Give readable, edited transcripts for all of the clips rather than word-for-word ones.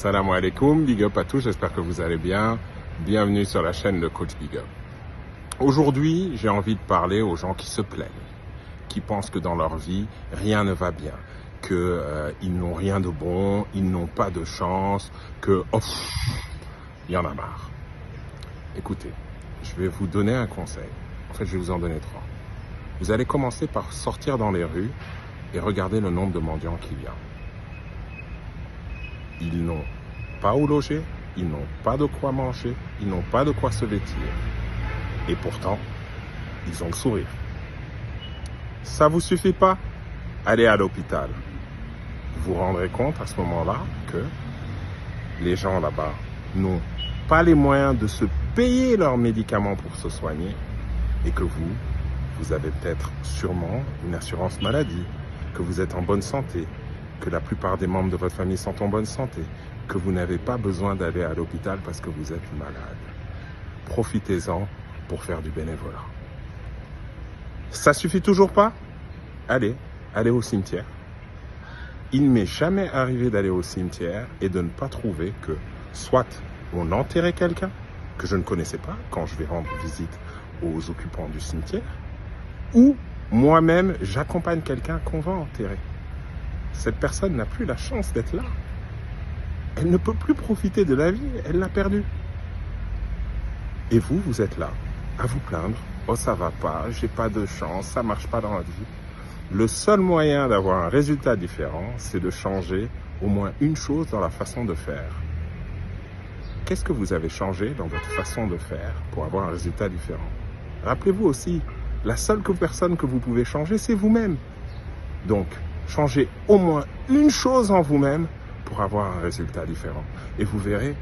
Salam alaikum, big up à tous, j'espère que vous allez bien. Bienvenue sur la chaîne de Coach Big Up. Aujourd'hui, j'ai envie de parler aux gens qui se plaignent, qui pensent que dans leur vie, rien ne va bien, qu'ils n'ont rien de bon, ils n'ont pas de chance, il y en a marre. Écoutez, je vais vous donner un conseil. En fait, je vais vous en donner 3. Vous allez commencer par sortir dans les rues et regarder le nombre de mendiants qu'il y a. Ils n'ont pas où loger, ils n'ont pas de quoi manger, ils n'ont pas de quoi se vêtir. Et pourtant, ils ont le sourire. Ça vous suffit pas? Allez à l'hôpital. Vous vous rendrez compte à ce moment-là que les gens là-bas n'ont pas les moyens de se payer leurs médicaments pour se soigner et que vous avez peut-être sûrement une assurance maladie, que vous êtes en bonne santé, que la plupart des membres de votre famille sont en bonne santé, que vous n'avez pas besoin d'aller à l'hôpital parce que vous êtes malade. Profitez-en pour faire du bénévolat. Ça suffit toujours pas? Allez au cimetière. Il ne m'est jamais arrivé d'aller au cimetière et de ne pas trouver que soit on enterrait quelqu'un que je ne connaissais pas quand je vais rendre visite aux occupants du cimetière, ou moi-même j'accompagne quelqu'un qu'on va enterrer. Cette personne n'a plus la chance d'être là. Elle ne peut plus profiter de la vie, elle l'a perdue. Et vous êtes là, à vous plaindre. Oh, ça va pas, j'ai pas de chance, ça marche pas dans la vie. Le seul moyen d'avoir un résultat différent, c'est de changer au moins une chose dans la façon de faire. Qu'est-ce que vous avez changé dans votre façon de faire pour avoir un résultat différent? Rappelez-vous aussi, la seule personne que vous pouvez changer, c'est vous-même. Donc, changez au moins une chose en vous-même pour avoir un résultat différent. Et vous verrez,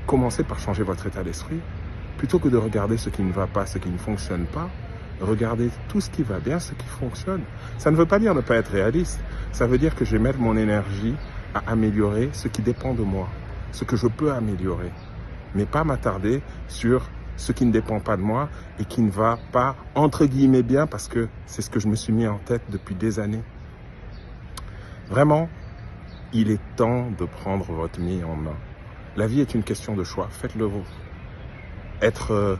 commencez par changer votre état d'esprit. Plutôt que de regarder ce qui ne va pas, ce qui ne fonctionne pas, regardez tout ce qui va bien, ce qui fonctionne. Ça ne veut pas dire ne pas être réaliste. Ça veut dire que je vais mettre mon énergie à améliorer ce qui dépend de moi, ce que je peux améliorer. Mais pas m'attarder sur ce qui ne dépend pas de moi et qui ne va pas, entre guillemets, bien, parce que c'est ce que je me suis mis en tête depuis des années. Vraiment, il est temps de prendre votre vie en main. La vie est une question de choix. Faites-le vous. Être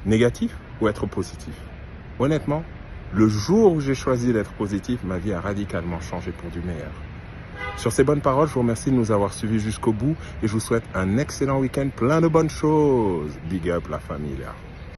négatif ou être positif? Honnêtement, le jour où j'ai choisi d'être positif, ma vie a radicalement changé pour du meilleur. Sur ces bonnes paroles, je vous remercie de nous avoir suivis jusqu'au bout et je vous souhaite un excellent week-end, plein de bonnes choses. Big up la famille.